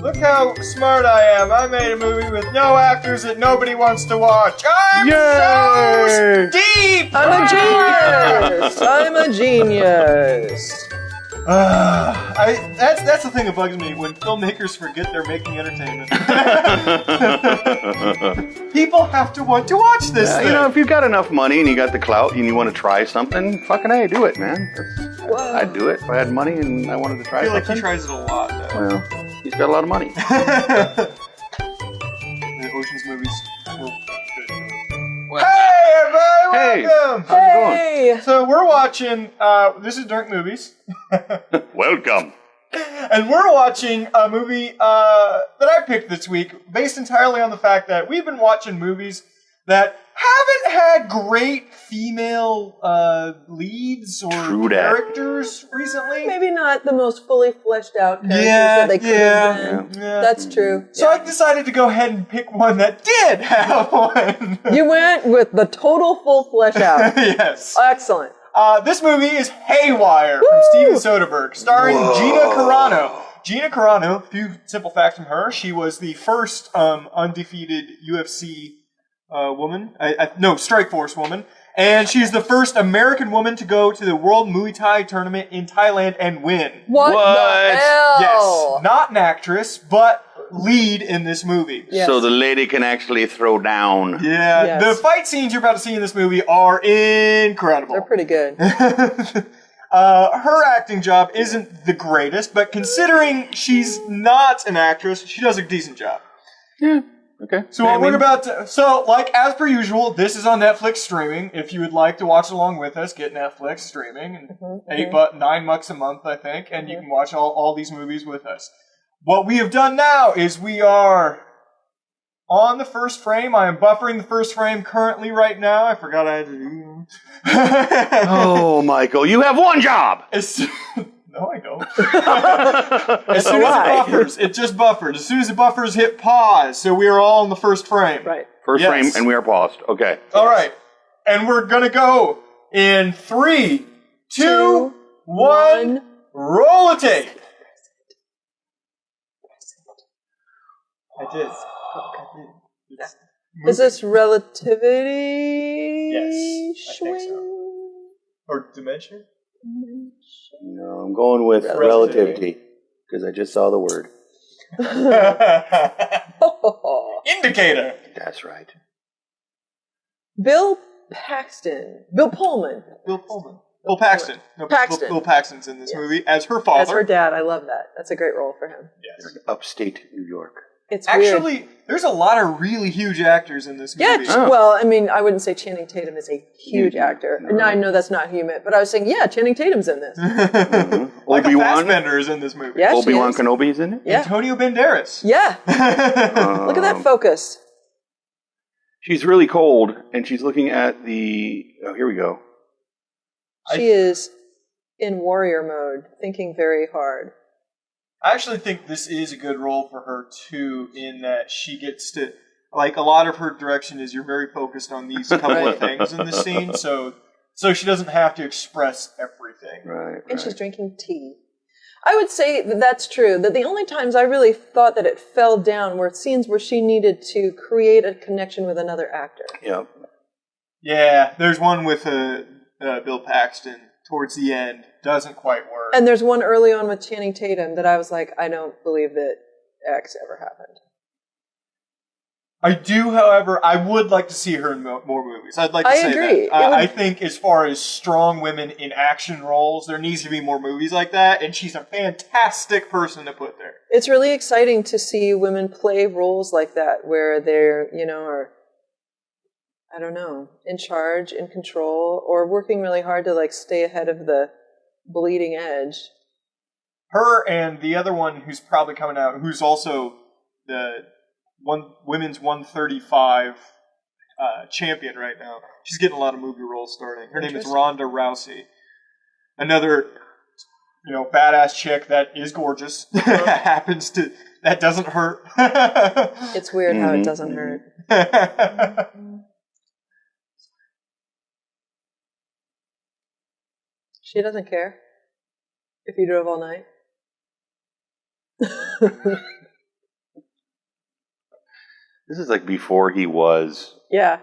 Look how smart I am. I made a movie with no actors that nobody wants to watch. I'm so deep! I'm a genius! I'm a genius! That's the thing that bugs me, when filmmakers forget they're making entertainment. People have to want to watch this thing. You know, if you've got enough money and you got the clout and you want to try something, fucking hey, do it, man. I'd do it if I had money and I wanted to try something. I feel like he tries it a lot, though. Well, he's got a lot of money. The Ocean's movies were good. Hey, everybody! Welcome! How's it going? Hey! So we're watching, this is Durnk Movies. Welcome. And we're watching a movie that I picked this week, based entirely on the fact that we've been watching movies that haven't had great female leads or characters recently. Maybe not the most fully fleshed out characters that they could have been. Yeah. That's true. So I decided to go ahead and pick one that did have one. You went with the total full flesh out. Yes. Excellent. This movie is Haywire from Steven Soderbergh, starring Gina Carano. Gina Carano, a few simple facts from her. She was the first undefeated UFC woman. Strikeforce woman. And she's the first American woman to go to the World Muay Thai tournament in Thailand and win. What the hell? Yes. Not an actress, but lead in this movie. Yes. So the lady can actually throw down. Yeah. Yes. The fight scenes you're about to see in this movie are incredible. They're pretty good. Her acting job isn't the greatest, but considering she's not an actress, she does a decent job. Yeah. Okay. So like as per usual, this is on Netflix streaming. If you would like to watch along with us, get Netflix streaming, and $9 a month, I think, and you can watch all these movies with us. What we have done now is we are on the first frame. I am buffering the first frame currently right now. I forgot I had to do. Oh, Michael, you have one job. No, I don't. As soon as it buffers, it just buffered. As soon as it buffers, hit pause. So we are all in the first frame. Right. First frame, and we are paused. Okay. All right. And we're going to go in 3, 2, 1, roll a tape. I did. Is this relativity? Yes, I think so. Or dimension? No, I'm going with relativity because I just saw the word. Indicator. That's right. Bill Paxton. Bill Pullman. Bill Paxton. No, Paxton. Bill Paxton's in this movie as her father. As her dad. I love that. That's a great role for him. Yes. Upstate New York. It's Actually, weird. There's a lot of really huge actors in this movie. Yeah, well, I mean, I wouldn't say Channing Tatum is a huge actor. No, I know that's not human, but I was saying, yeah, Channing Tatum's in this. Like Obi-Wan? Fassbender is in this movie. Yeah, Obi-Wan Kenobi's in it? Yeah. Antonio Banderas. Yeah. Look at that focus. She's really cold, and she's looking at the... Oh, here we go. She is in warrior mode, thinking very hard. I actually think this is a good role for her, too, in that she gets to... Like, a lot of her direction is you're very focused on these couple of things in the scene, so she doesn't have to express everything. Right. And she's drinking tea. I would say that that's true, that the only times I really thought that it fell down were scenes where she needed to create a connection with another actor. Yep. Yeah, there's one with Bill Paxton towards the end. Doesn't quite work. And there's one early on with Channing Tatum that I was like, I don't believe that X ever happened. I do, however, I would like to see her in more movies. I'd like to say agree. that. I think as far as strong women in action roles, there needs to be more movies like that, and she's a fantastic person to put there. It's really exciting to see women play roles like that where they're, are, I don't know, in charge, in control, or working really hard to like stay ahead of the bleeding edge. Her and the other one who's probably coming out, who's also the women's 135 champion right now. She's getting a lot of movie roles starting. Her name is Ronda Rousey. Another, badass chick that is gorgeous. That doesn't hurt. It's weird how it doesn't hurt. She doesn't care if you drove all night. This is like before he was, Yeah.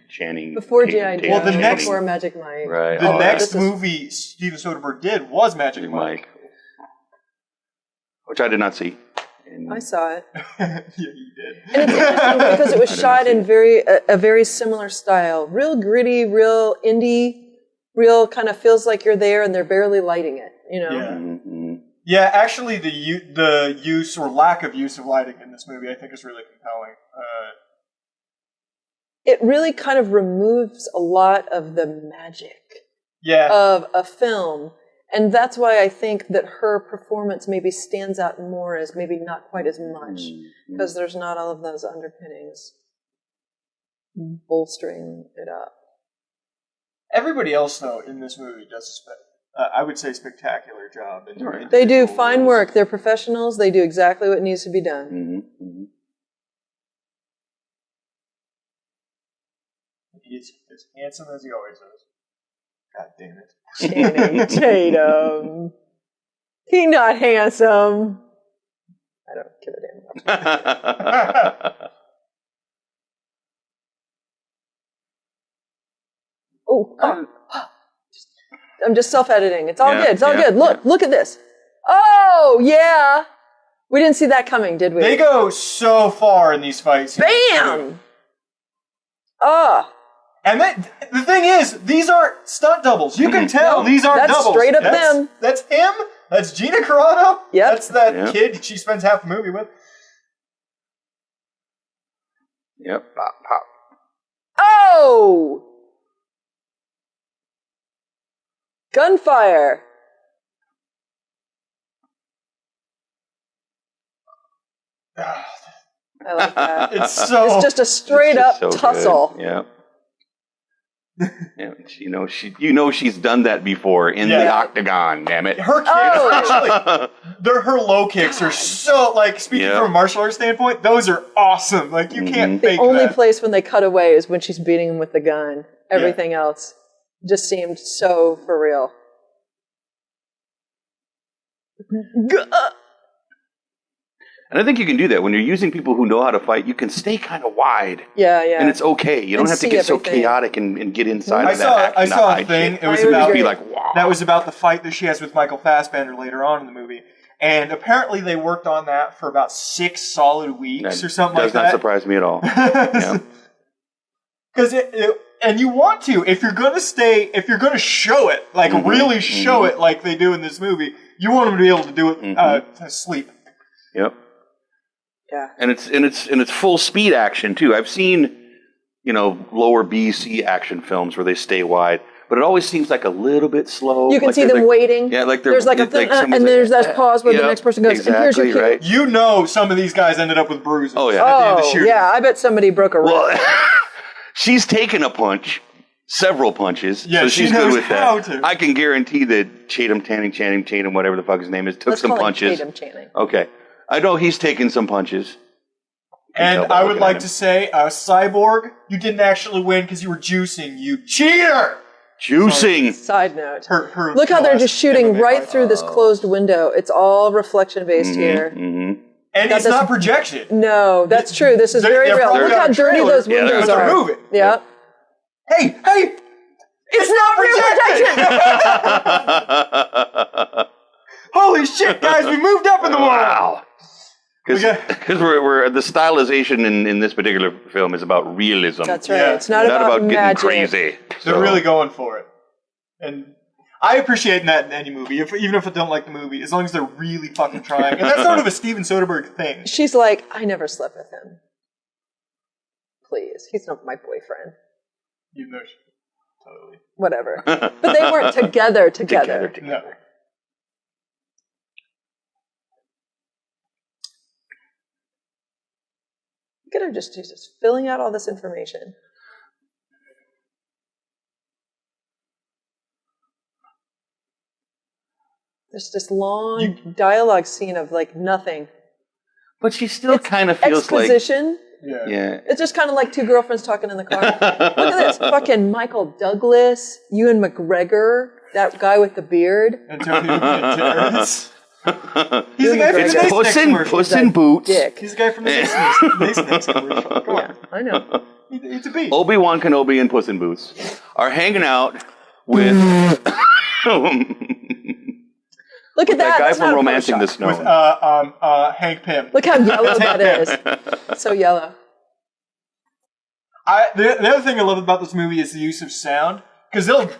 Channing. Before G.I. Joe, Well, the next- before Magic Mike. Right. The next this is- movie Steven Soderbergh did was Magic Mike. Which I did not see. And I saw it. Yeah, you did. And it's interesting because it was shot in a very similar style. Real gritty, real indie, real kind of feels like you're there and they're barely lighting it, Yeah. Mm-hmm. Yeah, actually, the use or lack of use of lighting in this movie, I think, is really compelling. It really kind of removes a lot of the magic Yeah, of a film. And that's why I think that her performance maybe stands out more as maybe not quite as much, because there's not all of those underpinnings bolstering it up. everybody else though in this movie does I would say spectacular job. In their They do individual fine roles. work. They're professionals. They do exactly what needs to be done. Mm-hmm. He's as handsome as he always is. God damn it. Channing Tatum. He not handsome. I don't give a damn. Oh, I'm just self-editing. It's all good. It's all good. Look at this. Oh, yeah. We didn't see that coming, did we? They go so far in these fights. Bam! Ah. And the thing is, these aren't stunt doubles. You can tell these aren't That's doubles. straight up them. That's him. That's Gina Carano. Yep. That's that kid she spends half the movie with. Yep. Pop, pop. Oh! Gunfire. I like that. It's so. It's just a straight up So tussle. good. Yeah. Yeah, she's done that before in the octagon. Damn it! Her kicks, actually, her low kicks are so, like, speaking from a martial arts standpoint, those are awesome. Like, you can't fake The only that. place when they cut away is when she's beating him with the gun. Everything else just seemed so for real. And I think you can do that when you're using people who know how to fight. You can stay kind of wide, Yeah, yeah. and it's okay. You don't have to get so everything. chaotic and get inside I of that. saw a hide thing. shit. It was I would about agree. Be like, wow. that was about the fight that she has with Michael Fassbender later on in the movie. And apparently they worked on that for about 6 solid weeks or something like that. Does not surprise me at all. Yeah. Because and you want to, if you're going to show it, like really show it like they do in this movie, you want them to be able to do it to sleep. Yep. Yeah. And it's full speed action too. I've seen, lower B, C action films where they stay wide, but it always seems like a little bit slow. You can like see them waiting. Yeah, like there's like a thing, and there's that pause where the next person goes, and here's your cue. Right. You know some of these guys ended up with bruises. Oh, yeah. At the end of the Oh, shooting. yeah, I bet somebody broke a rib. Well, she's taken a punch, several punches, Yeah, so she she's knows good with how that. to. I can guarantee that Channing, whatever the fuck his name is, took Let's some call him punches. Tatum Channing. Okay. I know he's taken some punches. And I would like to say, Cyborg, you didn't actually win because you were juicing, you cheater! Juicing. Side note. Her Look how they're just shooting MMA right fight. through this closed window. It's all reflection-based here. Mm-hmm. And it's not projection. No, that's true. This is They're very real. probably Look on how a dirty trailer. those Yeah, windows But they're are. moving. Yeah. Hey! It's not projection! Holy shit, guys, we moved up in the world! Wow. Because we're the stylization in this particular film is about realism. That's right. Yeah. It's not Not about magic. getting crazy. They're really going for it. And I appreciate that in any movie, even if I don't like the movie, as long as they're really fucking trying. And that's sort of a Steven Soderbergh thing. She's like, I never slept with him. Please, he's not my boyfriend. Even though totally. Whatever. But they weren't together. No. Look at her just filling out all this information. There's this long dialogue scene of like nothing. But she still kind of feels exposition. Yeah. It's just kind of like two girlfriends talking in the car. Look at this. Fucking Michael Douglas, Ewan McGregor, that guy with the beard. Antonio Banderas. He's the guy from the Nice Next commercial. Puss in Boots. Dick. He's the guy from the Nice Next commercial. Come on. I know. It's a beat. Obi-Wan Kenobi and Puss in Boots are hanging out with Look at that. guy That's from not a Romancing the Photoshop. Stone. With Hank Pym. Look how yellow that is. So yellow. The other thing I love about this movie is the use of sound, because they're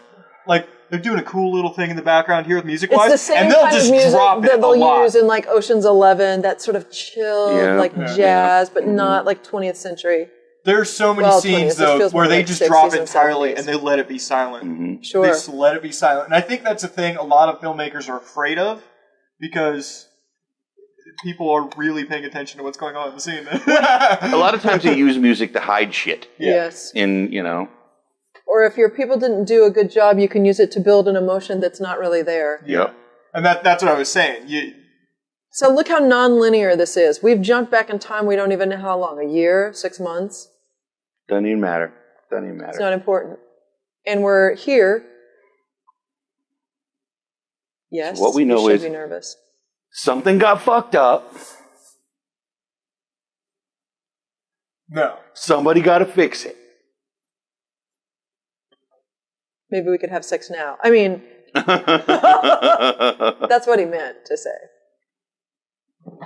doing a cool little thing in the background here with music-wise, It's the same and they'll kind just of music drop it that a they'll lot. use in like Ocean's 11, that sort of chill, jazz, but not like 20th century. There's so many scenes, though, where they just drop it entirely and they let it be silent. Sure. They just let it be silent. And I think that's a thing a lot of filmmakers are afraid of, because people are really paying attention to what's going on in the scene. A lot of times they use music to hide shit. Yes. Or if your people didn't do a good job, you can use it to build an emotion that's not really there. Yep. And that's what I was saying. So look how non-linear this is. We've jumped back in time. We don't even know how long. A year? 6 months? Doesn't even matter. It's not important. And we're here. Yes. So what we know you should is be nervous. Something got fucked up. No. Somebody got to fix it. Maybe we could have sex now. I mean, that's what he meant to say. You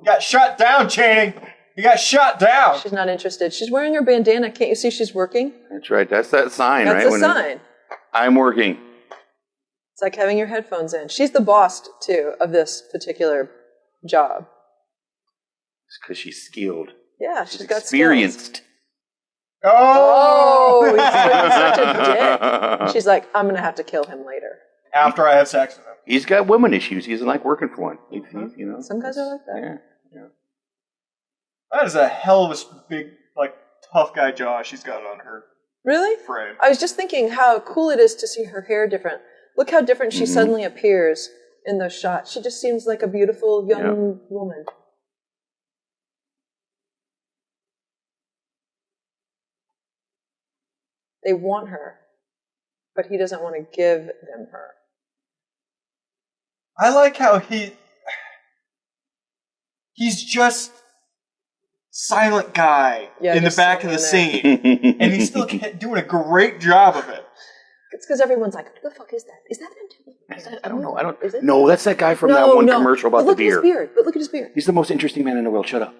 got shot down, Channing. You got shot down. She's not interested. She's wearing her bandana. Can't you see she's working? That's right. That's that sign, That's right? the sign. I'm working. It's like having your headphones in. She's the boss, too, of this particular job. It's because she's skilled. Yeah, she's got experienced. Skills. Oh, he's such a dick. She's like, I'm going to have to kill him later. After I have sex with him. He's got women issues. He doesn't like working for one. Some guys are like that. Yeah. That is a hell of a big, tough guy jaw she's got on her. Really? Frame. I was just thinking how cool it is to see her hair different. Look how different she suddenly appears in those shots. She just seems like a beautiful young woman. They want her, but he doesn't want to give them her. I like how he's just silent guy in the back of the scene, and he's still doing a great job of it. It's because everyone's like, "What the fuck is that? Is that him?" I don't know. No, that's that guy from that one commercial about the beer. But look at his beard. He's the most interesting man in the world. Shut up.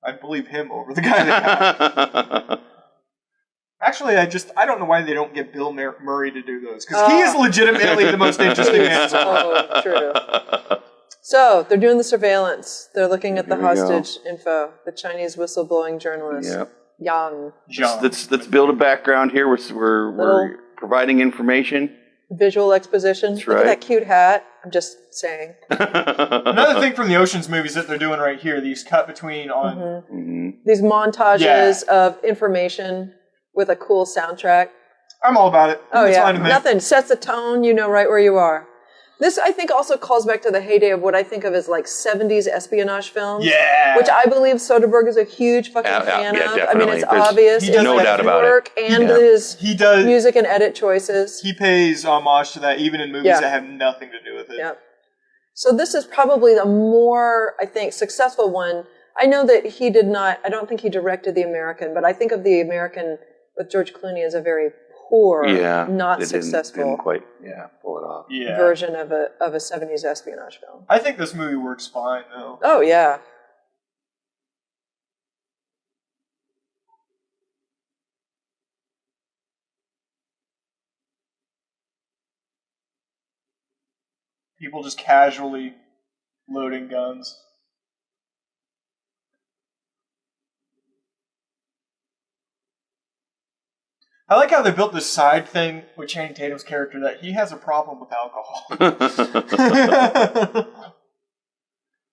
I'd believe him over the guy that Actually, I don't know why they don't get Bill Murray to do those, because he is legitimately the most interesting man. Oh, true. So, they're doing the surveillance. They're looking at the hostage info. The Chinese whistleblowing journalist. Yep. Yang. Let's build a background here. We're providing information. Visual exposition. Look at that cute hat. I'm just saying. Another thing from the Ocean's movies that they're doing right here, these cut between on... These montages of information with a cool soundtrack. I'm all about it. It's fine with me. Nothing. Sets the tone. You know right where you are. This, I think, also calls back to the heyday of what I think of as 70s espionage films. Yeah. Which I believe Soderbergh is a huge fucking fan of. Definitely. I mean, it's obvious. He does no doubt about work it. And his music and edit choices. He pays homage to that even in movies that have nothing to do with it. Yeah. So this is probably the more, I think, successful one. I know that he did not, I don't think he directed The American, but I think of The American with George Clooney as a very poor, not successful didn't quite pull it off. Version of a 70s espionage film. I think this movie works fine, though. Oh, yeah. People just casually loading guns. I like how they built this side thing with Channing Tatum's character that he has a problem with alcohol.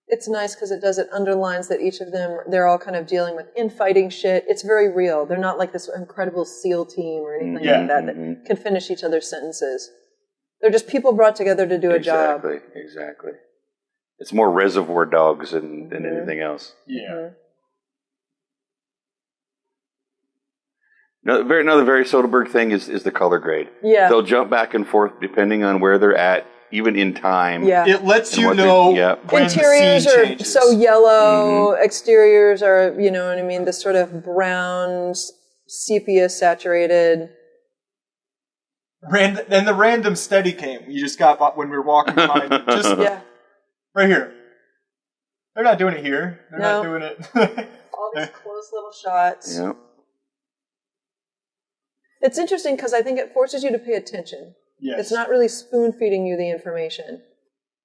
It's nice because it underlines that each of them, they're all kind of dealing with infighting shit. It's very real. They're not like this incredible SEAL team or anything like that can finish each other's sentences. They're just people brought together to do a job. Exactly. It's more Reservoir Dogs than anything else. Yeah. Another very Soderbergh thing is the color grade. Yeah. They'll jump back and forth depending on where they're at even in time. Yeah. It lets And you what they- know yeah. when Interiors the scene are changes. so yellow. Exteriors are, you know what I mean, this sort of brown, sepia saturated. And the random steady cam you just got when we were walking behind. Just Yeah. right here. They're not doing it here. They're No. not doing it. All these close little shots. Yeah. It's interesting because I think it forces you to pay attention. Yes. It's not really spoon feeding you the information.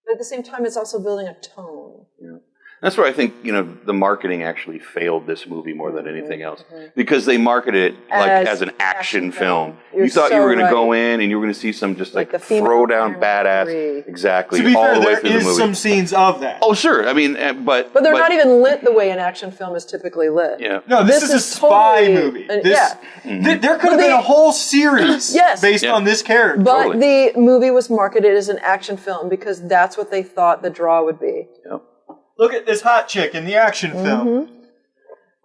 But at the same time, it's also building a tone. Yeah. That's where I think, the marketing actually failed this movie more than anything else. Because they marketed it like as an action film. You're You thought you so were going right. to go in and you were going to see some just Like the female throw down primary. badass. Exactly. To be all fair, the way there through the is movie. some scenes of that. Oh, sure. I mean, but But they're not even lit the way an action film is typically lit. Yeah. No, this is a spy totally movie. yeah. There could have been a whole series Yes. based on this character. But Totally. the movie was marketed as an action film because that's what they thought the draw would be. Yep. Look at this hot chick in the action film.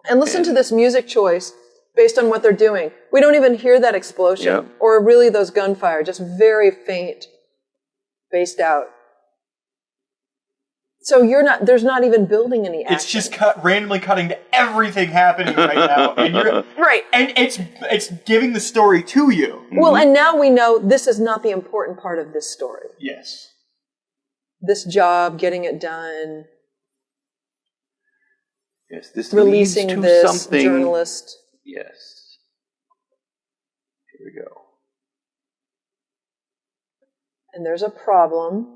And listen to this music choice based on what they're doing. We don't even hear that explosion Yep. or really those gunfire, just very faint, spaced out. So there's not even building any action. It's just randomly cutting to everything happening right now, and right. and it's giving the story to you. Well, and now we know this is not the important part of this story. Yes. This job, getting it done, Yes, this releasing leads to this something. journalist. Yes. Here we go. And there's a problem.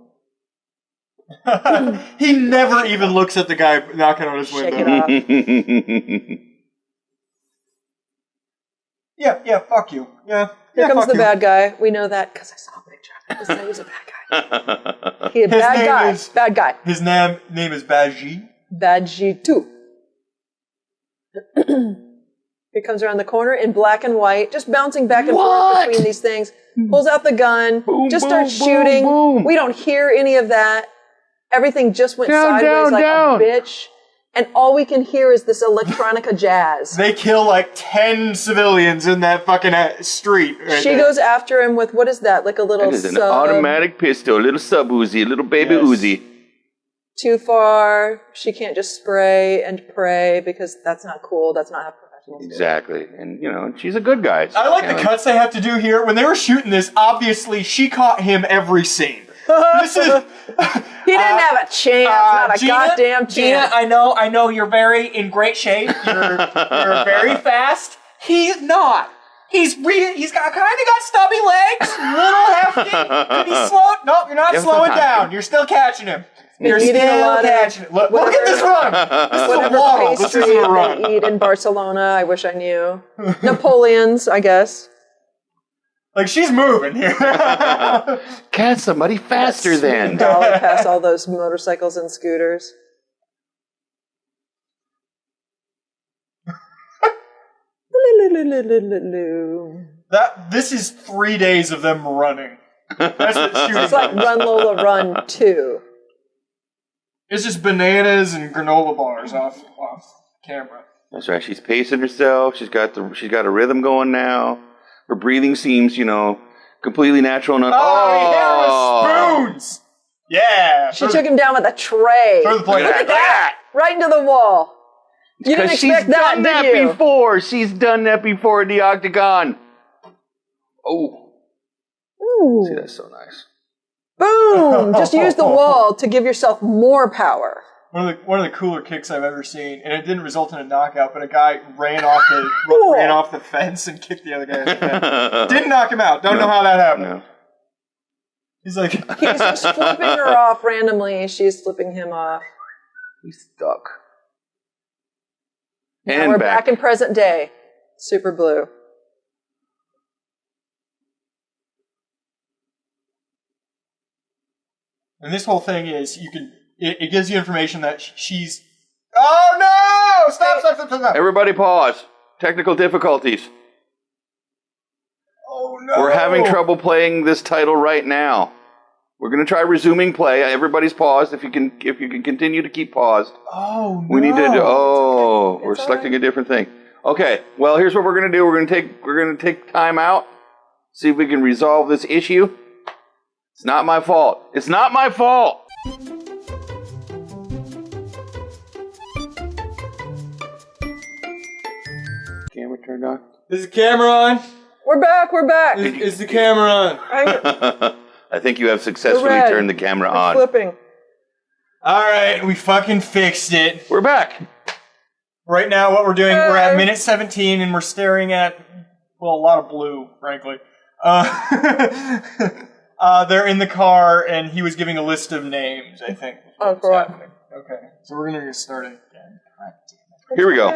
He never even looks at the guy knocking on his Shake window. it off. Yeah, fuck you. Yeah. Here comes fuck the you. bad guy. We know that because I saw a picture. I said he was a bad guy. He a His bad name guy. is- Bad guy. His name is Baji. Badji too. He comes around the corner in black and white, just bouncing back and forth between these things. Pulls out the gun, Boom, just boom, starts boom, shooting. boom. We don't hear any of that. Everything just went Down, sideways down, like down. a bitch. And all we can hear is this electronica jazz. They kill like 10 civilians in that fucking street. Right She there. goes after him with, what is that? Like a little That is an sub. automatic pistol, a little sub Uzi, a little baby Yes. Uzi. Too far. She can't just spray and pray because that's not cool. That's not how professionals do it. Exactly. And, she's a good guy. So I like the cuts they have to do here. When they were shooting this, obviously she caught him every scene. This is He didn't have a chance. Not a goddamn chance. I know you're very in great shape. You're very fast. He's not. He's got kind of got stubby legs, little hefty. Could he slow? Nope, you're not Yes, slowing sometimes. down. You're still catching him. You're eating a still lot of catching him. Look at whatever- this run. This is a Whatever waddle. This pastry isn't a run. they eat in Barcelona, I wish I knew. Napoleon's, I guess. Like she's moving here. Catch somebody faster then. Dolly past all those motorcycles and scooters. This is 3 days of them running. That's the shooting. It's like Run Lola Run 2. It's just bananas and granola bars off camera. That's right. She's pacing herself. She's got a rhythm going now. Her breathing seems, completely natural. Oh, he hit her with spoons. Yeah. She took him down with a tray. Throw the plate. Look at that. Right into the wall. You didn't Because she's expect that, done that did you? before. She's done that before in the octagon. Oh, Ooh. see, that's so nice. Boom! Just use the wall to give yourself more power. One of the cooler kicks I've ever seen, and it didn't result in a knockout, but a guy ran off the fence and kicked the other guy in the head. Didn't knock him out. Don't know how that happened. No. He's like, He's just flipping her off randomly. She's flipping him off. He's stuck. Now And we're back in present day. Super blue. and this whole thing is it gives you information that she's. Oh no! Stop! Everybody pause. Technical difficulties. Oh no! We're having trouble playing this title right now. We're going to try resuming play. Everybody's paused. If you can continue to keep paused. Oh no! We need to do. Oh, okay. we're It's selecting all right. a different thing. Okay. Well, here's what we're going to do. We're going to take time out. See if we can resolve this issue. It's not my fault. It's not my fault. Camera turned on. Is the camera on? We're back. We're back. Is the camera on? I think you have successfully turned the camera on. Flipping. All right, we fucking fixed it. We're back. Right now, what we're doing, we're at minute 17, and we're staring at, well, a lot of blue, frankly. They're in the car, and he was giving a list of names, I think. Oh, correct. Okay, so we're going to get started again. Here we go.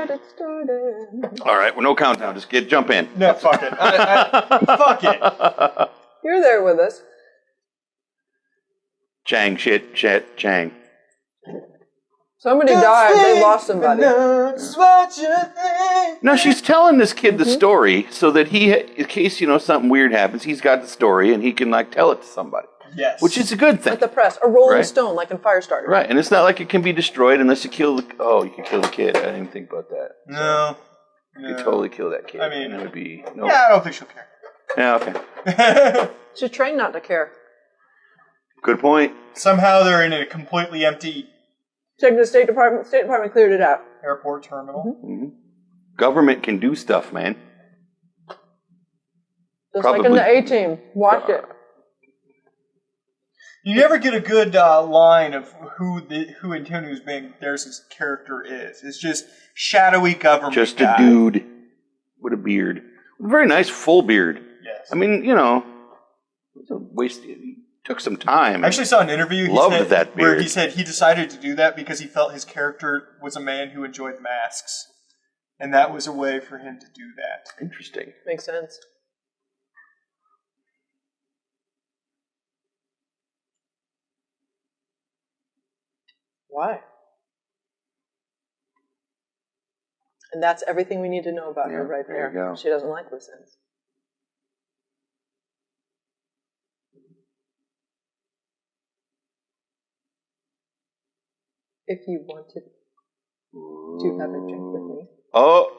All right, well, no countdown. Just jump in. No, fuck it. Fuck it. You're there with us. Chang, shit, Chang. Somebody died. They lost somebody. No, she's telling this kid the story so that in case, something weird happens, he's got the story and he can, tell it to somebody. Yes. Which is a good thing. Like the press. A rolling Right. stone, like in Firestarter. Right, and it's not like it can be destroyed unless you kill the... Oh, you can kill the kid. I didn't even think about that. No. You could totally kill that kid. I mean... And it would be... No. Yeah, I don't think she'll care. Yeah, okay. She's trained not to care. Good point. Somehow they're in a completely empty Check the State Department. State Department cleared it out. airport terminal. Mm-hmm. Government can do stuff, man. Just like in the A-Team. Watch it. You never get a good line of who Antonio Banderas' character is. It's just shadowy government Just guy. a dude with a beard. A very nice full beard. Yes. I mean, it was a waste. It took some time. I actually saw an interview That beard. where he said he decided to do that because he felt his character was a man who enjoyed masks. And that was a way for him to do that. Interesting. Makes sense. Why? And that's everything we need to know about her right there there. you go. She doesn't like loose ends. If you wanted to have a drink with me. Oh.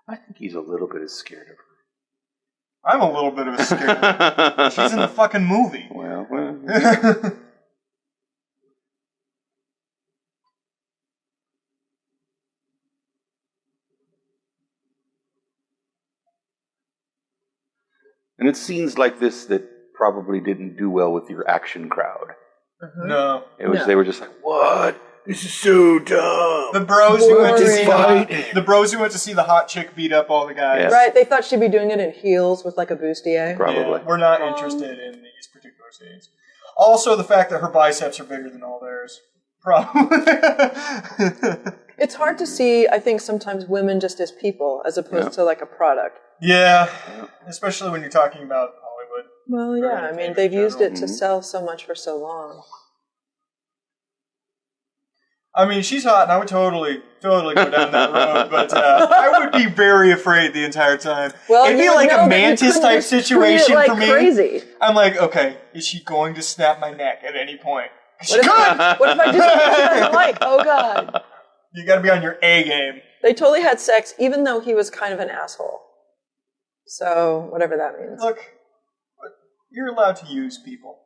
I think he's a little bit scared of her. I'm a little bit of a scared. She's in the fucking movie. Well. And it's scenes like this that probably didn't do well with your action crowd. No. They were just like, what? This is so dumb. The bros who went to see Fighting. the bros who went to see the hot chick beat up all the guys. Yes. Right, they thought she'd be doing it in heels with like a bustier. Probably. Yeah, we're not interested in these particular scenes. Also, the fact that her biceps are bigger than all theirs. Probably. It's hard to see, I think, sometimes women just as people as opposed to like a product. Yeah, especially when you're talking about Hollywood. Well, yeah, I mean, they've used it to sell so much for so long. I mean, she's hot, and I would totally go down that road, but I would be very afraid the entire time. Well, it'd be like a mantis type situation for me. Crazy. I'm like, okay, is she going to snap my neck at any point? She What could! if I do something she doesn't like? Oh, God. You gotta be on your A game. They totally had sex, even though he was kind of an asshole. So, whatever that means. Look, you're allowed to use people.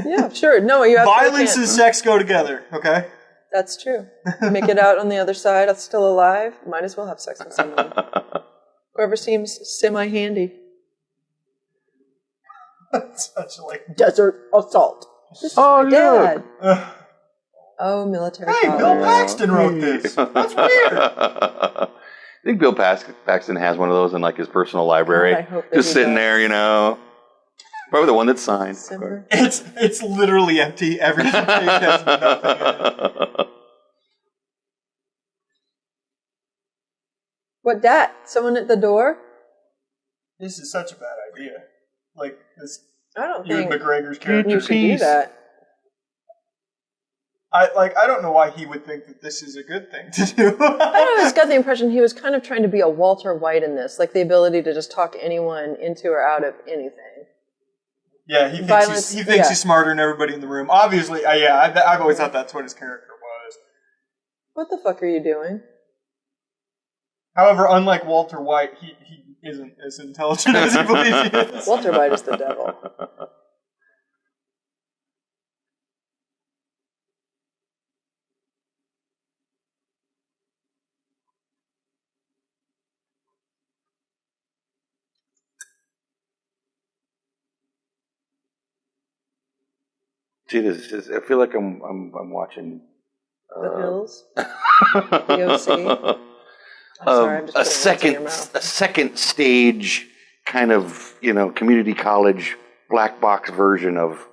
Yeah, sure. No, you absolutely Violence can't. and sex go together, okay? That's true. Make it out on the other side, that's still alive. Might as well have sex with someone. Whoever seems semi-handy. Such like... Desert assault. This is my dad. Oh, military. Hey, father. Bill Paxton wrote this. That's weird. I think Bill Paxton has one of those in like his personal library. God, I hope that just he sitting does. there, Probably the one that's signed. Simmer. It's literally empty. Every page has nothing in it. What, that? Someone at the door? This is such a bad idea. Like this, I don't Ewan think McGregor's character. you should do that. I don't know why he would think that this is a good thing to do. I just got the impression he was kind of trying to be a Walter White in this, like the ability to just talk anyone into or out of anything. Yeah, he thinks Violence, he's smarter than everybody in the room. Obviously, I've always thought that's what his character was. What the fuck are you doing? However, unlike Walter White, he isn't as intelligent as he believes he is. Walter White is the devil. See, I feel like I'm watching The Hills? The OC? I'm sorry, I'm just putting words in your mouth. a second stage kind of community college black box version of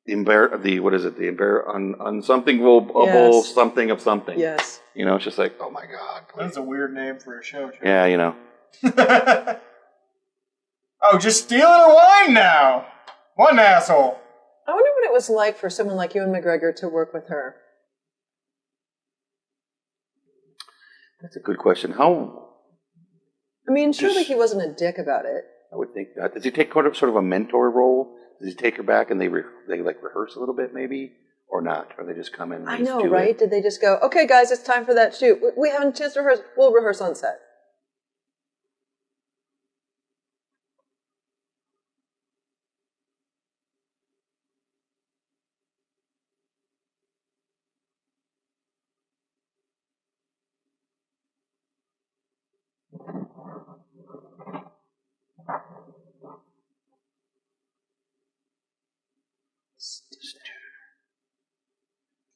unsomethingable Yes. something of something. Yes. It's just like, oh my god. That's a weird name for a show. Yeah, Oh, just stealing her wine now. One asshole. I wonder what it was like for someone like Ewan McGregor to work with her. That's a good question. How? I mean, surely he wasn't a dick about it. I would think that. Does he take sort of a mentor role? Does he take her back and they rehearse a little bit maybe? Or not? Or they just come in and I just know, do right? it? Did they just go, okay, guys, it's time for that shoot. We haven't a chance to rehearse. We'll rehearse on set.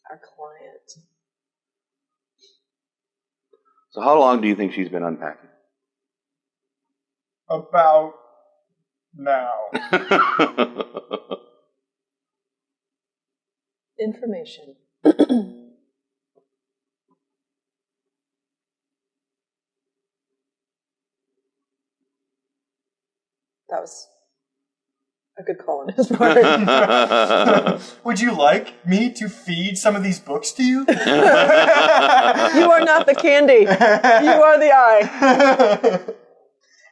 Our client. So how long do you think she's been unpacking? About now. Information. That was a good call on his part. Would you like me to feed some of these books to you? You are not the candy. You are the eye.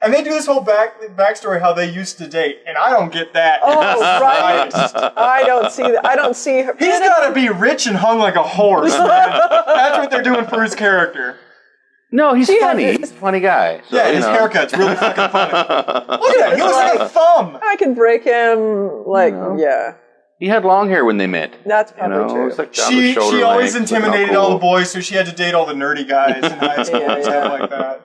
And they do this whole backstory how they used to date, and I don't get that. Oh, right. I don't see that. I don't see her. He's got to be rich and hung like a horse, man. That's what they're doing for his character. No, he's funny. He's a funny guy. So, yeah, his haircut's really fucking funny. Look at that. He looks like a thumb. I could break him, yeah. He had long hair when they met. That's probably true. It was like down the shoulder She always length, intimidated cool. all the boys, so she had to date all the nerdy guys in high school and stuff like that.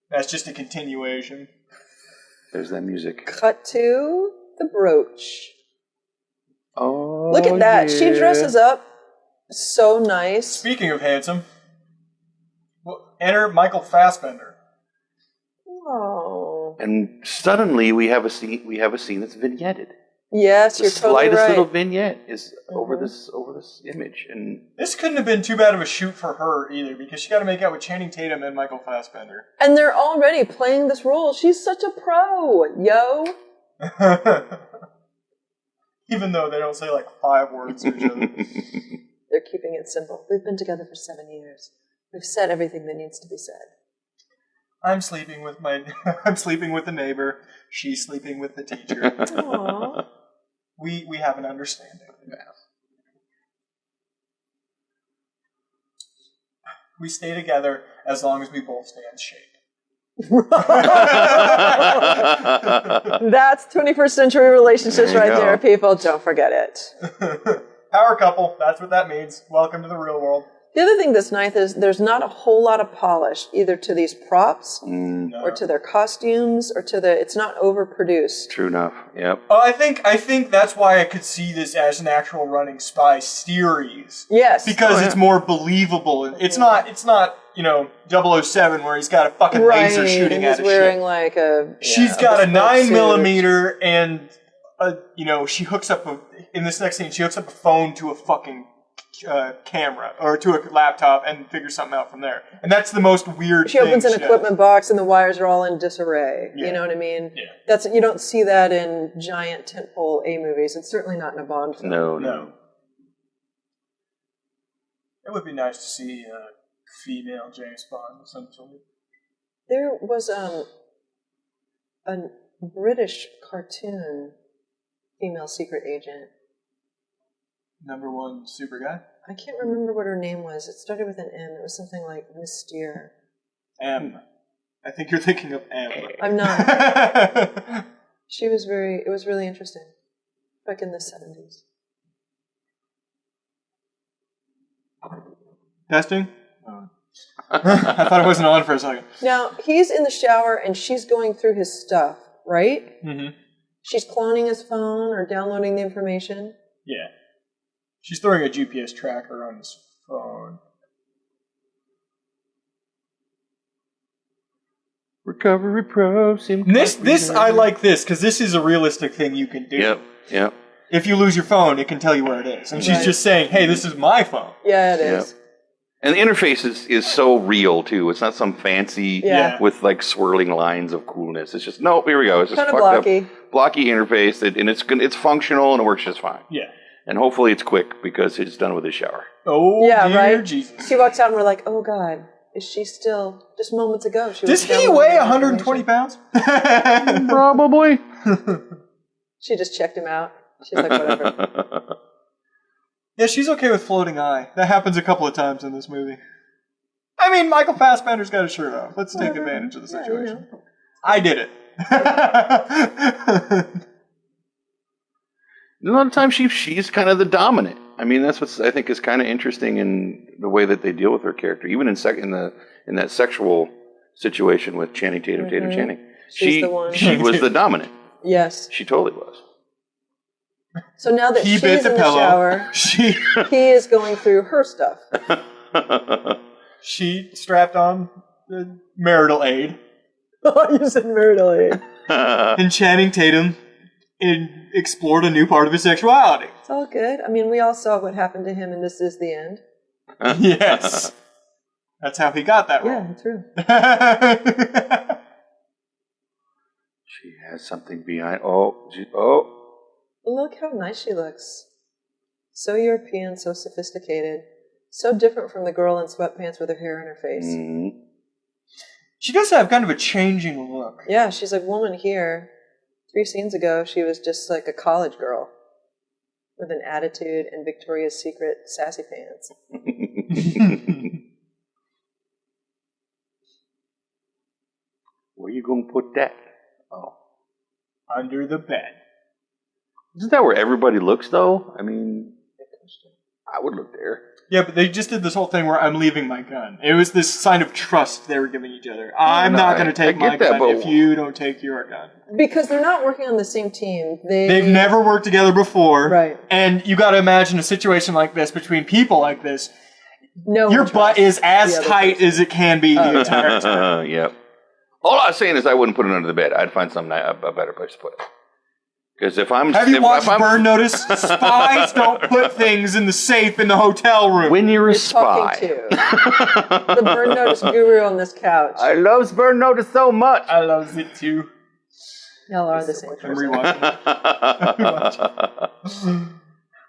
That's just a continuation. There's that music. Cut to the brooch. Oh, look at that. yeah. She dresses up so nice. Speaking of handsome, well, enter Michael Fassbender. Oh. And suddenly we have a scene. We have a scene that's vignetted. Yes, The you're totally slightest right. little vignette is over this image, and This couldn't have been too bad of a shoot for her either, because she got to make out with Channing Tatum and Michael Fassbender. And they're already playing this role. She's such a pro, yo. Even though they don't say like 5 words to each other. They're keeping it simple. We've been together for 7 years. We've said everything that needs to be said. I'm sleeping with the neighbor. She's sleeping with the teacher. Aww. We have an understanding. We stay together as long as we both stay in shape. That's 21st century relationships right there, people. Don't forget it. Power couple. That's what that means. Welcome to the real world. The other thing that's nice is there's not a whole lot of polish either to these props or to their costumes or to it's not overproduced. true enough. Yep. I think that's why I could see this as an actual running spy series. Yes. Because it's more believable. It's not 007 where he's got a fucking laser shooting at he's his wearing shit. like a She's got a bespoke 9mm and she hooks up in this next scene she hooks up a phone to a fucking camera or to a laptop and figures something out from there. And that's the most weird She thing opens an she does. equipment box and the wires are all in disarray. Yeah. You know what I mean? Yeah. You don't see that in giant tentpole A movies. It's certainly not in a Bond film. No. It would be nice to see a female James Bond, essentially. There was a British cartoon female secret agent. #1 super guy. I can't remember what her name was. It started with an M. It was something like Mystere. M. I think you're thinking of M. I'm not. It was really interesting. Back in the 70s. Testing? I thought it wasn't on for a second. Now, he's in the shower and she's going through his stuff, right? Mm-hmm. She's cloning his phone or downloading the information. Yeah. She's throwing a GPS tracker on his phone. Recovery probes. This I like this, because this is a realistic thing you can do. Yep. If you lose your phone, it can tell you where it is. And she's just saying, hey, this is my phone. Yeah, it is. Yep. And the interface is so real, too. It's not some fancy with, like, swirling lines of coolness. It's just, nope, here we go. It's just kind of blocky interface, and it's functional, and it works just fine. Yeah. And hopefully it's quick, because it's done with his shower. Oh, yeah, dear right? Jesus. He walks out and we're like, oh, God, is she still, just moments ago, she was Does he weigh 120 pounds? Probably. She just checked him out. She's like, whatever. Yeah, she's okay with floating eye. That happens a couple of times in this movie. I mean, Michael Fassbender's got his shirt off. Let's take advantage of the situation. You know. I did it. A lot of times she's kind of the dominant. I mean, that's what I think is kind of interesting in the way that they deal with her character. Even in that sexual situation with Channing Tatum, Channing. She's the one. She was the dominant. Yes. She totally was. So now that she's in the shower, he is going through her stuff. She strapped on the marital aid. Oh, you said marital aid. And Channing Tatum explored a new part of his sexuality. It's all good. I mean, we all saw what happened to him, and this is the end. Yes. That's how he got that role. Yeah, true. She has something behind. Look how nice she looks. So European, so sophisticated. So different from the girl in sweatpants with her hair in her face. Mm-hmm. She does have kind of a changing look. Yeah, she's a woman here. 3 scenes ago, she was just like a college girl with an attitude and Victoria's Secret sassy pants. Where you gonna put that? Oh. Under the bed. Isn't that where everybody looks, though? I mean, I would look there. Yeah, but they just did this whole thing where I'm leaving my gun. It was this sign of trust they were giving each other. I'm not going to take my gun if you don't take your gun. Because they're not working on the same team. They've never worked together before. Right. And you got to imagine a situation like this between people like this. No, your butt is as tight as it can be the entire time. Yep. All I was saying is I wouldn't put it under the bed. I'd find a better place to put it. Because if I'm... Have you watched Burn Notice? Spies don't put things in the safe in the hotel room. When you're a spy. The Burn Notice guru on this couch. I love Burn Notice so much. I love it too. Y'all are the same person. I'm rewatching.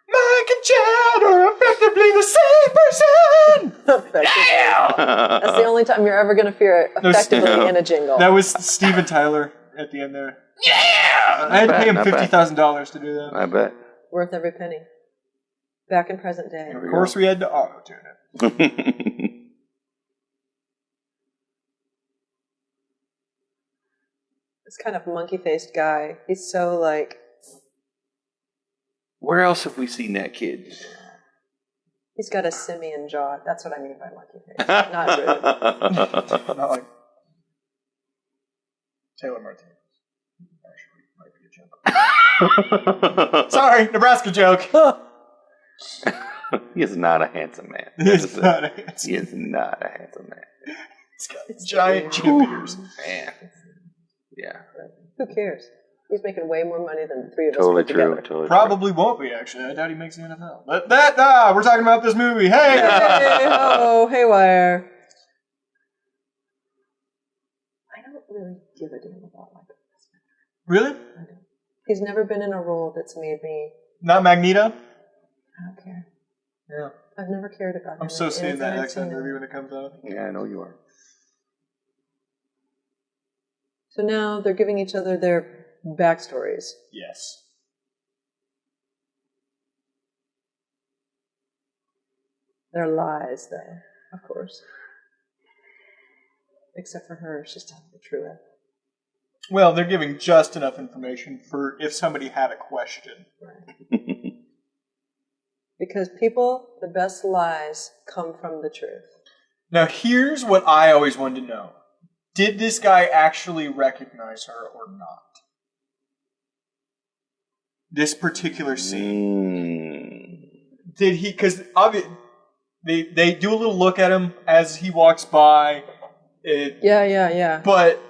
Mike and Chad are effectively the same person. Yeah. That's the only time you're ever going to hear it effectively in a jingle. That was Steven Tyler at the end there. Yeah! I had to pay him $50,000 to do that. I bet. Worth every penny. Back in present day. Of course, we had to auto-tune it. This kind of monkey-faced guy. He's so like... Where else have we seen that kid? He's got a simian jaw. That's what I mean by monkey-faced. Not rude. Not like Taylor Martinez. Sorry, Nebraska joke. He is not a handsome man. He is not a handsome man. He's got giant chip ears. Man. Yeah. Who cares? He's making way more money than the three of us Totally put true. together. Totally Probably won't be, actually. I doubt he makes the NFL. But we're talking about this movie. Hey! Oh, haywire. I don't really give a damn about Michael Fassbender. Really? I don't. He's never been in a role that's made me... Not Magneto? I don't care. Yeah. I've never cared about him. I'm so seeing that X-Men movie when it comes out. Yeah, I know you are. So now they're giving each other their backstories. Yes. They're lies, though, of course. Except for her, she's telling the truth. Well, they're giving just enough information for if somebody had a question. Right. Because people, the best lies come from the truth. Now, here's what I always wanted to know. Did this guy actually recognize her or not? This particular scene. Did he, because they do a little look at him as he walks by. Yeah. But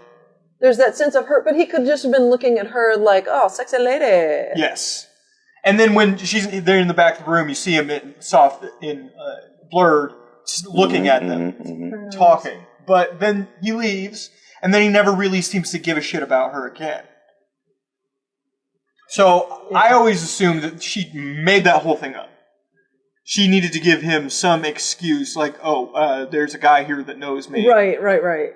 there's that sense of hurt, but he could just have been looking at her like, oh, sexy lady. Yes. And then when they're in the back of the room, you see him blurred, just looking at them, talking. But then he leaves, and then he never really seems to give a shit about her again. So I always assumed that she made that whole thing up. She needed to give him some excuse, like, there's a guy here that knows me. Right.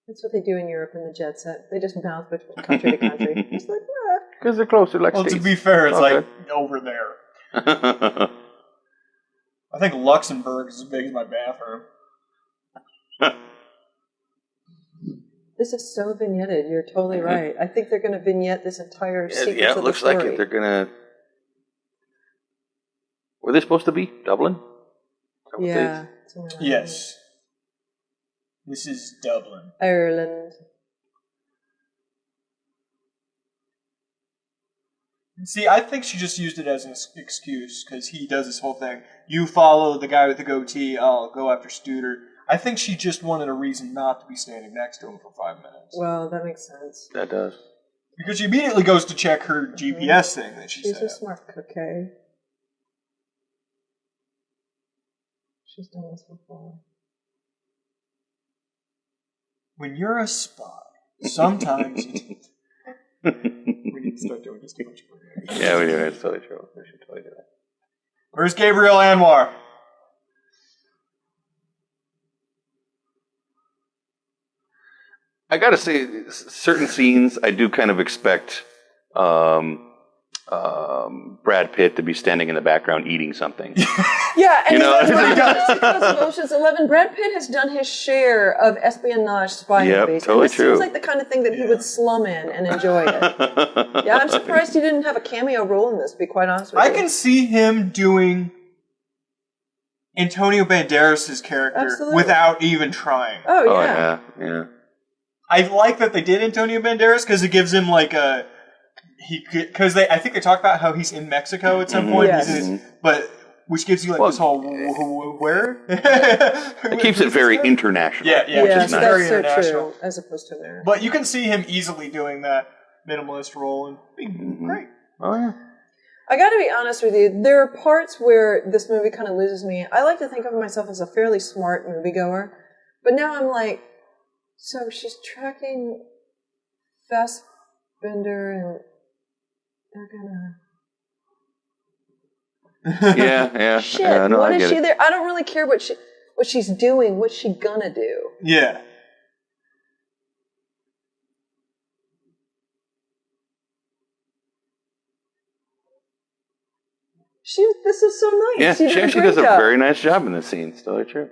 That's what they do in Europe in the jet set. They just bounce between country to country. It's like, because they're closer, like Well, states. to be fair, it's like over there. I think Luxembourg is as big as my bathroom. This is so vignetted. You're totally right. I think they're going to vignette this entire sequence Yeah, of it the looks story. like it. They're going to... Were they supposed to be? Dublin? Yeah. Yes. This is Dublin. Ireland. See, I think she just used it as an excuse, because he does this whole thing. You follow the guy with the goatee, I'll go after Studer. I think she just wanted a reason not to be standing next to him for 5 minutes. Well, that makes sense. That does. Because she immediately goes to check her GPS thing that she She's set a up. smart cookie. She's done this before. When you're a spy, sometimes we need to start doing this too much. Yeah, we do. It's totally true. We should totally do that. Where's Gabriel Anwar? I gotta say, certain scenes I do kind of expect Brad Pitt to be standing in the background eating something. Yeah, and You know, Ocean's 11, Brad Pitt has done his share of espionage spy movies. Totally and this true. seems like the kind of thing that he would slum in and enjoy it. Yeah, I'm surprised he didn't have a cameo role in this, to be quite honest with you. I can see him doing Antonio Banderas' character Absolutely. without even trying. Oh, Oh, yeah. yeah. I like that they did Antonio Banderas because it gives him like a I think they talk about how he's in Mexico at some point. Yes. He's but which gives you like this whole where It keeps it very international. Yeah, which Yes, is nice. very that's so international. true, as opposed to America. But you can see him easily doing that minimalist role and being great. Oh, yeah. I gotta be honest with you, there are parts where this movie kind of loses me. I like to think of myself as a fairly smart moviegoer, but now I'm like, so she's tracking Fassbender and they're gonna... Yeah. Shit, No, what I is get she it. there? I don't really care what she's doing. What's she gonna do? Yeah. This is so nice. Yeah, She did she a actually great does a job. very nice job in this scene. It's totally true.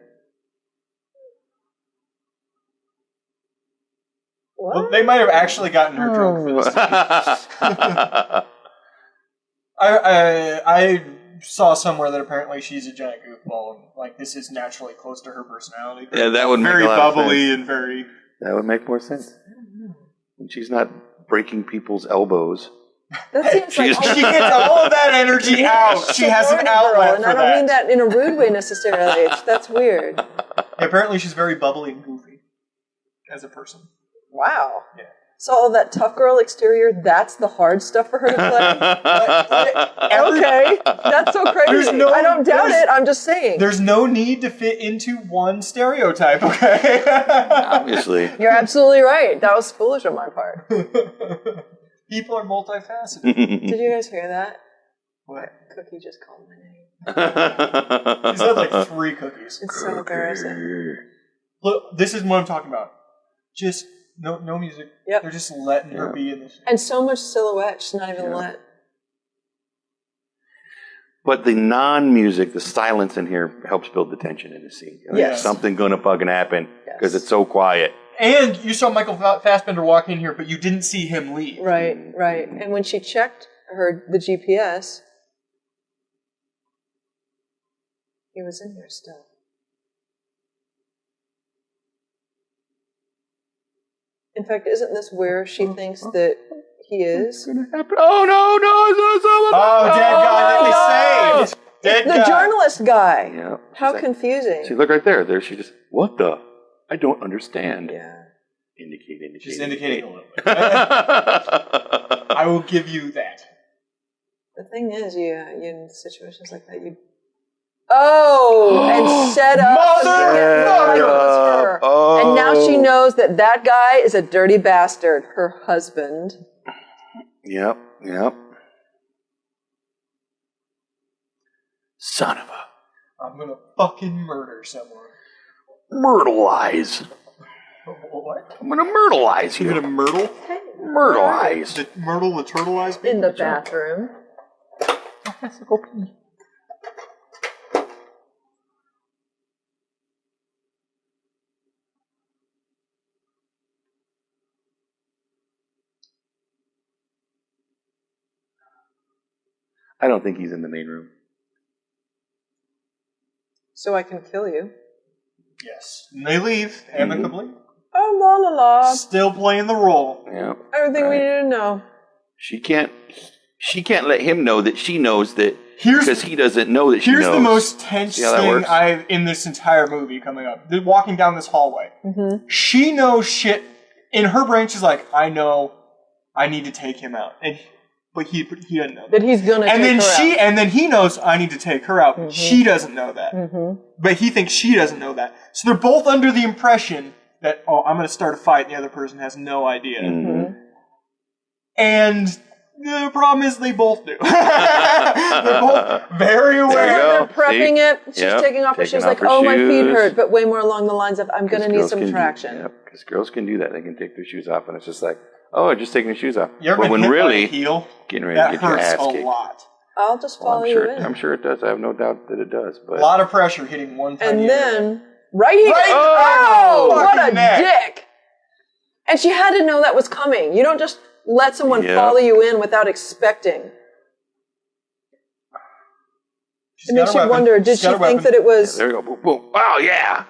What? Well, they might have actually gotten her drunk for this. I saw somewhere that apparently she's a giant goofball, and like this is naturally close to her personality. Yeah, that would make very a lot of bubbly sense. and very. That would make more sense. And she's not breaking people's elbows. That seems like She gets all of that energy out. She has an sorority outlet girl, and for I don't mean that in a rude way necessarily. That's weird. Yeah, apparently, she's very bubbly and goofy as a person. Wow. Yeah. So all that tough girl exterior, that's the hard stuff for her to play? Okay. That's so crazy. I don't doubt it. I'm just saying. There's no need to fit into one stereotype, okay? Obviously. You're absolutely right. That was foolish on my part. People are multifaceted. Did you guys hear that? What? Cookie just called my name. He's had like 3 cookies. It's so embarrassing. Look, this is what I'm talking about. Just no music. Yep. They're just letting her be in this. And so much silhouette, she's not even lit. But the non-music, the silence in here helps build the tension in the scene. You know, Yes. Something gonna fucking happen because it's so quiet. And you saw Michael Fassbender walk in here, but you didn't see him leave. Right. And when she checked the GPS, he was in here still. In fact, isn't this where she thinks that he is? Oh no! Oh, dead guy that they saved. Dead The guy. journalist guy. Yeah. How confusing. See, look right there. There, she just. What the? I don't understand. Yeah. Indicate. She's indicating a little bit. I will give you that. The thing is, you in situations like that, you. Oh, and set up. Motherfucker! Oh. And now she knows that guy is a dirty bastard, her husband. Yep. Son of a. I'm gonna fucking murder someone. Myrtleize. What? I'm gonna myrtleize you. You're gonna myrtle? Myrtleize. Myrtle the turtleized In the bathroom. I don't think he's in the main room. So I can kill you. Yes. And they leave amicably. Oh, la la la. Still playing the role. Yeah. Everything we need to know. She can't let him know that she knows that because he doesn't know that she knows. Here's the most tense thing I've in this entire movie coming up. Walking down this hallway. Mm-hmm. She knows shit. In her brain, she's like, I know I need to take him out. But he doesn't know that he's gonna take her out. And then he knows I need to take her out, but she doesn't know that. Mm-hmm. But he thinks she doesn't know that. So they're both under the impression that, I'm going to start a fight, and the other person has no idea. Mm-hmm. And the problem is they both do. They're both very aware. They're prepping it. She's taking off her shoes like, my feet hurt, but way more along the lines of, I'm going to need some traction. Yep, because girls can do that. They can take their shoes off, and it's just like, just taking your shoes off. You ever been hit by a heel? Getting ready to get your ass kicked. That hurts a lot. I'll just follow you in. I'm sure it does. I have no doubt that it does. But a lot of pressure hitting one time. And then, right here. What a dick. And she had to know that was coming. You don't just let someone follow you in without expecting. It makes you wonder, did she think that it was... There you go. Boom, boom. Oh, yeah.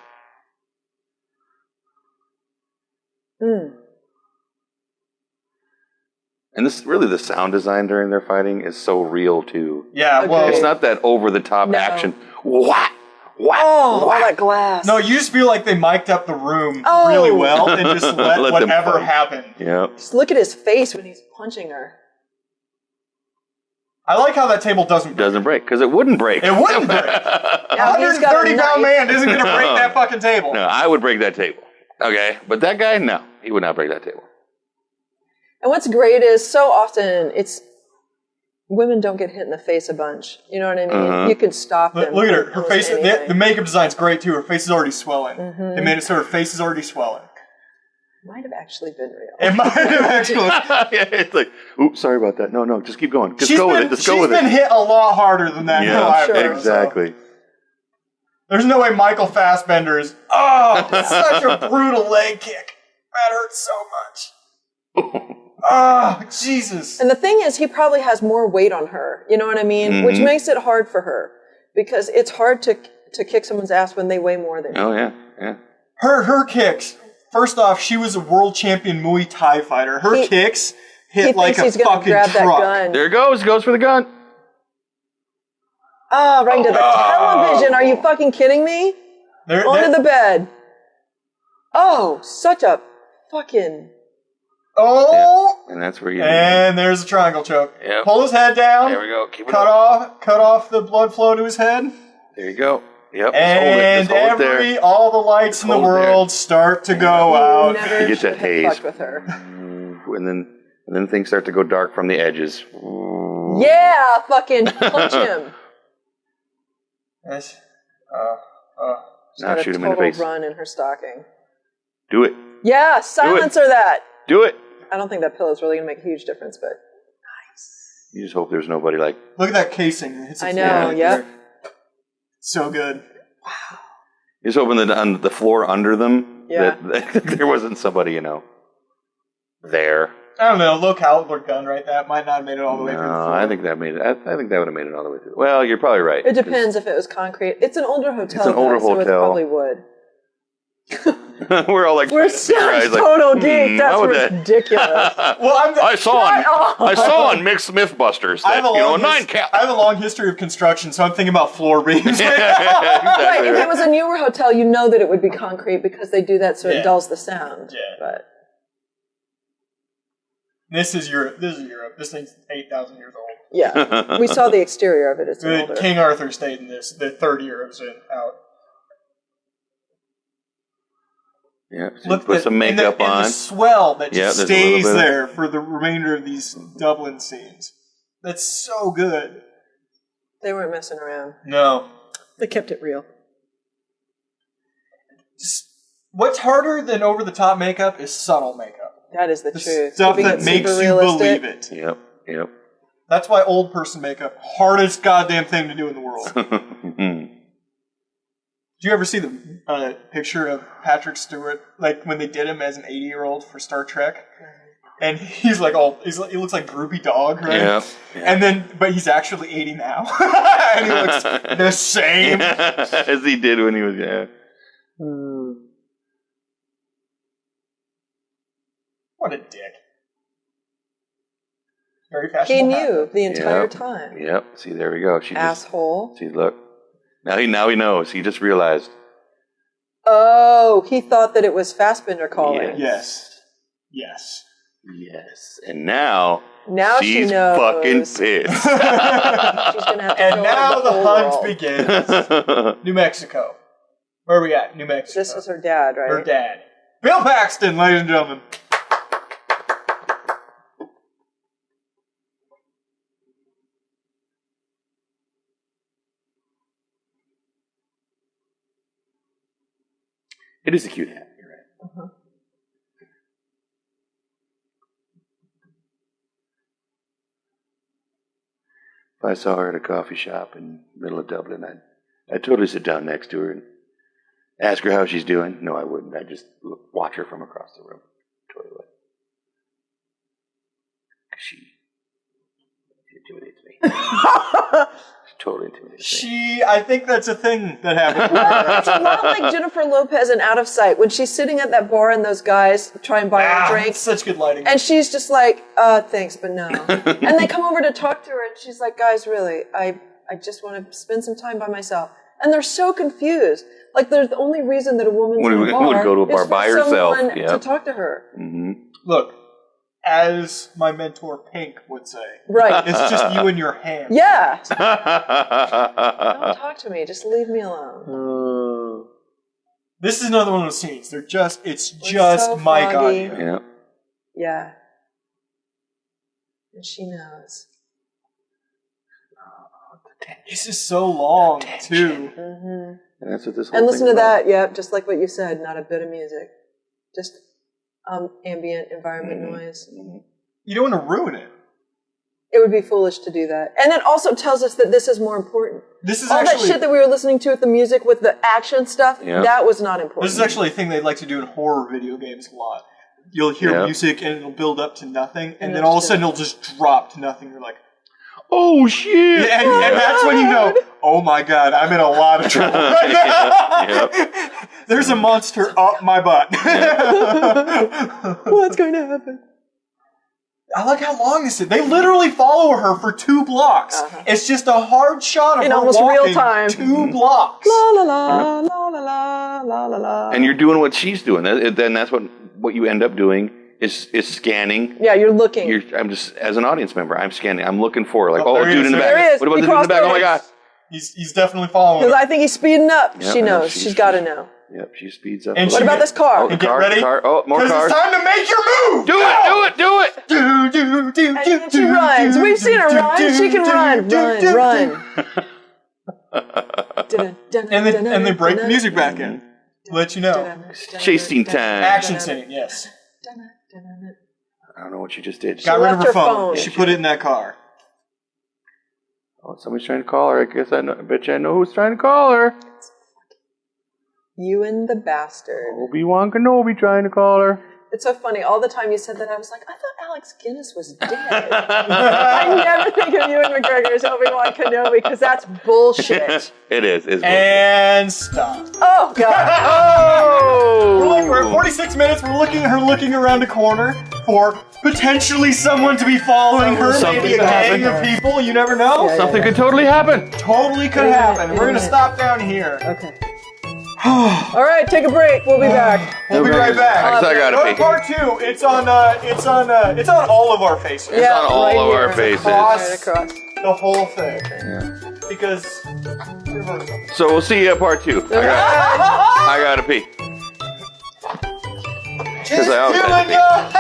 And this really, the sound design during their fighting is so real too. Yeah, well, it's not that over the top action. What? All that glass. No, you just feel like they mic'd up the room really well and just let whatever happen. Yeah. Just look at his face when he's punching her. I like how that table doesn't break because it wouldn't break. It wouldn't break. A 130-pound man isn't going to break that fucking table. No, I would break that table. Okay, but that guy, no, he would not break that table. And what's great is so often women don't get hit in the face a bunch. You know what I mean? You can stop them. Look at her. Her face, the makeup design's great too. Her face is already swelling. They made it so her face is already swelling. Might have actually been real. It might have actually. It's like, oops, sorry about that. No, just keep going. Just go with it. Just go with it. She's been hit a lot harder than that. Yeah, sure. Exactly. So. There's no way Michael Fassbender is. Such a brutal leg kick. That hurts so much. Jesus. And the thing is, he probably has more weight on her. You know what I mean? Which makes it hard for her because it's hard to kick someone's ass when they weigh more than you. Oh yeah. Her kicks. First off, she was a world champion Muay Thai fighter. Her kicks hit like a fucking grab truck. That gun. There it goes. Goes for the gun. Right into the television. Are you fucking kidding me? Onto the bed. Such a fucking... Yeah. And that's where you... And there's a triangle choke. Yep. Pull his head down. There we go. Keep it cut off the blood flow to his head. There you go. Yep. And all the lights in the world start to go out. Never you get that haze. With her. And then things start to go dark from the edges. Yeah, fucking punch him. Yes. Now Got shoot a him in the total face. run in her stocking. Do it. Yeah, silence her that. Do it. I don't think that pillow is really going to make a huge difference, but You just hope there's nobody like. Look at that casing. It's I know, yep. So good. You're just hoping that on the floor under them, Yeah. that there wasn't somebody, there. I don't know. Low caliber gun, right? That might not have made it all the way through the No, floor. I think that made it. I think that would have made it all the way through. Well, you're probably right. it depends if it was concrete. It's an older hotel, It's an older so it hotel. probably would. We're all like, We're such total geek. That's ridiculous. Well, I saw on Mixed Mythbusters that, a 9 cal. I have a long history of construction, so I'm thinking about floor beams. Right, if it was a newer hotel, you know that it would be concrete because they do that so it Yeah. dulls the sound. Yeah. But This is Europe. This thing's 8,000 years old. yeah, we saw the exterior of it. It's older. King Arthur stayed in this. The third year it was out. Yeah, so you put some makeup and on. the swell that just there's a little stays bit of- there for the remainder of these Dublin scenes. That's so good. They weren't messing around. No. They kept it real. What's harder than over-the-top makeup is subtle makeup. That is the The truth. stuff Keeping that it makes super you realistic. believe it. Yep. That's why old person makeup, hardest goddamn thing to do in the world. Do you ever see the picture of Patrick Stewart, like when they did him as an 80-year-old for Star Trek? And he's like he looks like Droopy Dog, right? Yeah. And but he's actually 80 now. And he looks the same. As he did when he was, What a dick. Very fashionable. He knew hat. the entire Yep. time. Yep. See, there we go. Asshole. See, look. Now he knows. He just realized. Oh, he thought that it was Fassbender calling. Yes. Yes. And now She she's knows. fucking pissed. She's gonna have to And fill now in the whole hunt world. begins. New Mexico. Where are we at? New Mexico. This is her dad, right? Her dad. Bill Paxton, ladies and gentlemen. It is a cute hat. You're right. Uh-huh. If I saw her at a coffee shop in the middle of Dublin, I'd totally sit down next to her and ask her how she's doing. No, I wouldn't. I'd just watch her from across the room. Totally would. She intimidates me. She totally intimidates me. I think that's a thing that happens. It's a lot like Jennifer Lopez in Out of Sight when she's sitting at that bar and those guys try and buy her a drink. Such good lighting. And she's just like, thanks, but no. And they come over to talk to her and she's like, guys, really, I just want to spend some time by myself. And they're so confused. Like, there's the only reason that a woman's in a bar would go to a bar is for by herself. someone Yep. to talk to her. Mm-hmm. Look, as my mentor Pink would say, Right. it's just you and your hands. Yeah. Don't talk to me. Just leave me alone. This is another one of those scenes. It's just so Mike foggy. on you. Yeah. Yeah. And she knows. This is so long, too. Mm-hmm. And that's what this whole And thing listen to is about. that. Yep, just like what you said. Not a bit of music. Just ambient environment noise. You don't want to ruin it. It would be foolish to do that. And it also tells us that this is more important. This is All actually that shit that we were listening to with the music, with the action stuff, Yeah. that was not important. this is actually a thing they like to do in horror video games a lot. You'll hear Yeah. music and it'll build up to nothing, and then it'll all of a just sudden it'll just drop to nothing. You're like, Oh, shit! and that's when you know, oh my god, I'm in a lot of trouble right now. Yep. There's a monster up my butt. What's going to happen? I like how long this is. They literally follow her for 2 blocks. It's just a hard shot of In her almost walking real time. 2 blocks. La la la, la la la, la la la. And you're doing what she's doing. Then that's what you end up doing is scanning. Yeah, you're looking. I'm just, as an audience member, I'm scanning. I'm looking for, like, Oh, oh, there he dude is. in the There back. he is. What about He the dude in the crossed back? the Oh, my road. God. He's definitely following Because her. I think he's speeding up. Yep, She I know. knows. She's- She's got to know. Yep, she speeds up. And What she- about this car? Oh, the And get car, ready, the car. Oh, more because cars. it's time to make your move. Do it. And she runs. We've seen her run. She can run. Run. And they break the music back in. To let you know. Chase scene time. Action scene, yes. I don't know what she just did. Got rid of her phone. phone. She put it in that car. Oh, somebody's trying to call her. I guess I bet you I know who's trying to call her. Ewan the bastard. Obi-Wan Kenobi trying to call her. It's so funny. All the time you said that, I was like, I thought Alex Guinness was dead. I never think of Ewan McGregor as Obi-Wan Kenobi because that's bullshit. It is. It's And stop. Oh, God. Oh! We're at 46 minutes. We're looking around a corner for potentially someone to be following her. Something Maybe a could gang happen. of people. You never know. Something could totally happen. Totally could happen. We're gonna stop down here. Okay. All right, take a break. We'll be back. We'll be right back. I gotta Go to pee. part 2. It's on all of our faces. It's on all right of here. our faces. Right across. The whole thing. Yeah. Because So we'll see you at part 2. I gotta pee. just I always doing have to your